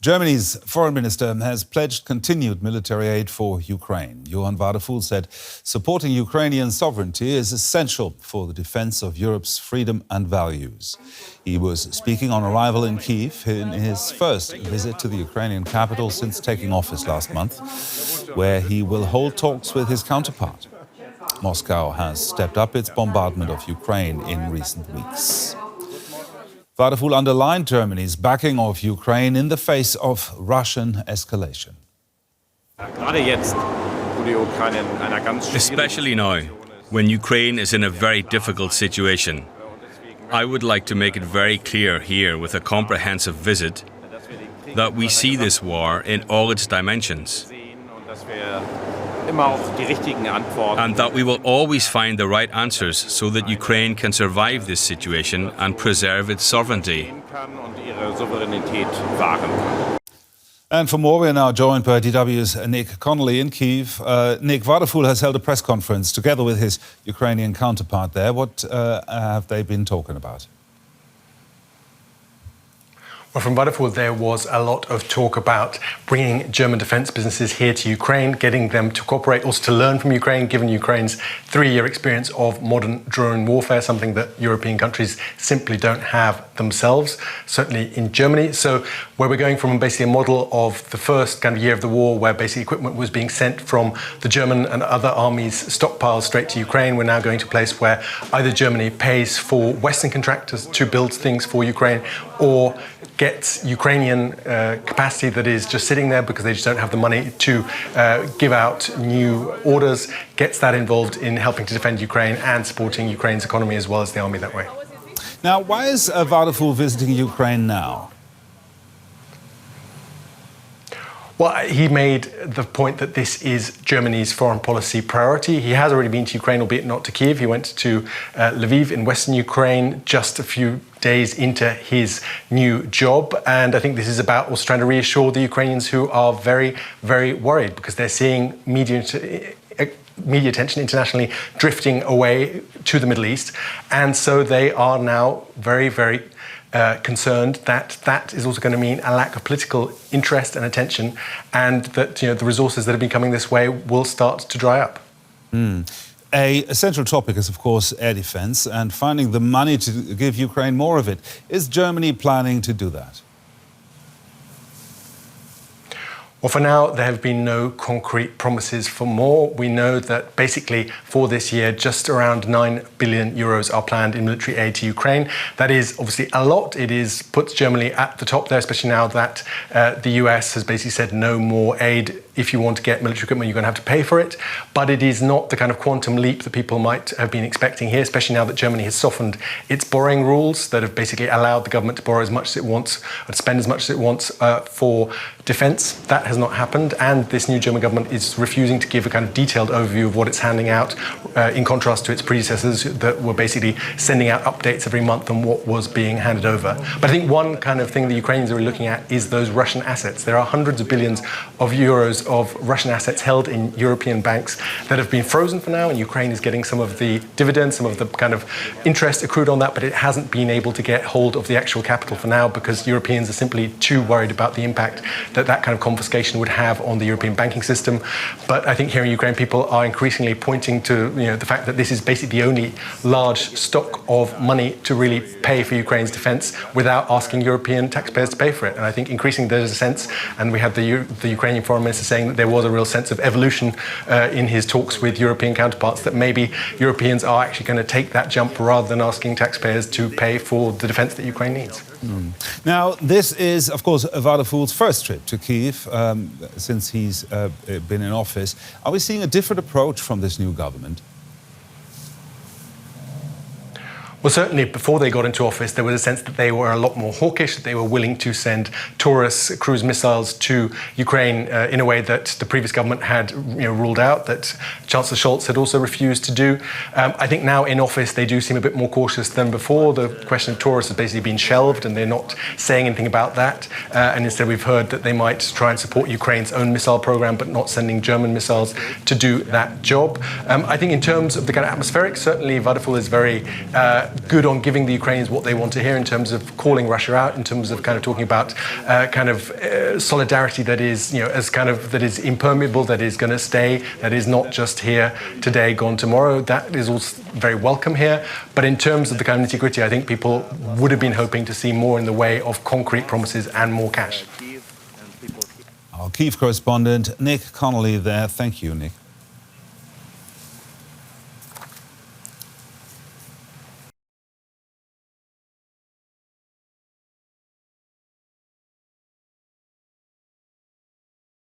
Germany's foreign minister has pledged continued military aid for Ukraine. Johann Wadephul said supporting Ukrainian sovereignty is essential for the defense of Europe's freedom and values. He was speaking on arrival in Kyiv in his first visit to the Ukrainian capital since taking office last month, where he will hold talks with his counterpart. Moscow has stepped up its bombardment of Ukraine in recent weeks. Wadephul underlined Germany's backing of Ukraine in the face of Russian escalation. Especially now, when Ukraine is in a very difficult situation. I would like to make it very clear here with a comprehensive visit that we see this war in all its dimensions. And that we will always find the right answers so that Ukraine can survive this situation and preserve its sovereignty. And for more, we are now joined by DW's Nick Connolly in Kyiv. Nick, Wadephul has held a press conference together with his Ukrainian counterpart there. What have they been talking about? Well, from Wadephul, there was a lot of talk about bringing German defence businesses here to Ukraine, getting them to cooperate, also to learn from Ukraine, given Ukraine's 3-year experience of modern drone warfare, something that European countries simply don't have themselves, certainly in Germany. So where we're going from basically a model of the first kind of year of the war, where basically equipment was being sent from the German and other armies' stockpiles straight to Ukraine, we're now going to a place where either Germany pays for Western contractors to build things for Ukraine, or gets Ukrainian capacity that is just sitting there because they just don't have the money to give out new orders, gets that involved in helping to defend Ukraine and supporting Ukraine's economy as well as the army that way. Now, why is Wadephul visiting Ukraine now? Well, he made the point that this is Germany's foreign policy priority. He has already been to Ukraine, albeit not to Kyiv. He went to Lviv in western Ukraine just a few days into his new job. And I think this is about also trying to reassure the Ukrainians who are very, very worried because they're seeing media attention internationally drifting away to the Middle East. And so they are now very, very concerned that that is also going to mean a lack of political interest and attention, and that the resources that have been coming this way will start to dry up. A central topic is, of course, air defense and finding the money to give Ukraine more of it. Is Germany planning to do that? Well, for now, there have been no concrete promises for more. We know that basically for this year, just around 9 billion euros are planned in military aid to Ukraine. That is obviously a lot. It puts Germany at the top there, especially now that the US has basically said no more aid. If you want to get military equipment, you're going to have to pay for it. But it is not the kind of quantum leap that people might have been expecting here, especially now that Germany has softened its borrowing rules that have basically allowed the government to borrow as much as it wants, or to spend as much as it wants for defence. That has not happened, and this new German government is refusing to give a kind of detailed overview of what it's handing out, in contrast to its predecessors that were basically sending out updates every month on what was being handed over. But I think one kind of thing the Ukrainians are looking at is those Russian assets. There are hundreds of billions of euros of Russian assets held in European banks that have been frozen for now, and Ukraine is getting some of the dividends, some of the kind of interest accrued on that, but it hasn't been able to get hold of the actual capital for now because Europeans are simply too worried about the impact that that kind of confiscation would have on the European banking system. But I think here in Ukraine, people are increasingly pointing to the fact that this is basically the only large stock of money to really pay for Ukraine's defence without asking European taxpayers to pay for it. And I think increasingly there's a sense, and we have the Ukrainian foreign minister saying that there was a real sense of evolution in his talks with European counterparts, that maybe Europeans are actually going to take that jump rather than asking taxpayers to pay for the defence that Ukraine needs. Now, this is, of course, Wadephul's first trip to Kyiv since he's been in office. Are we seeing a different approach from this new government? Well, certainly before they got into office, there was a sense that they were a lot more hawkish, that they were willing to send Taurus cruise missiles to Ukraine in a way that the previous government had ruled out, that Chancellor Scholz had also refused to do. I think now in office, they do seem a bit more cautious than before. The question of Taurus has basically been shelved and they're not saying anything about that. And instead we've heard that they might try and support Ukraine's own missile program, but not sending German missiles to do that job. I think in terms of the kind of atmospheric, certainly Wadephul is very good on giving the Ukrainians what they want to hear in terms of calling Russia out, in terms of kind of talking about solidarity that is, that is impermeable, that is going to stay, that is not just here today, gone tomorrow. That is also very welcome here. But in terms of the kind of nitty-gritty, I think people would have been hoping to see more in the way of concrete promises and more cash. Our Kyiv correspondent Nick Connolly there. Thank you, Nick.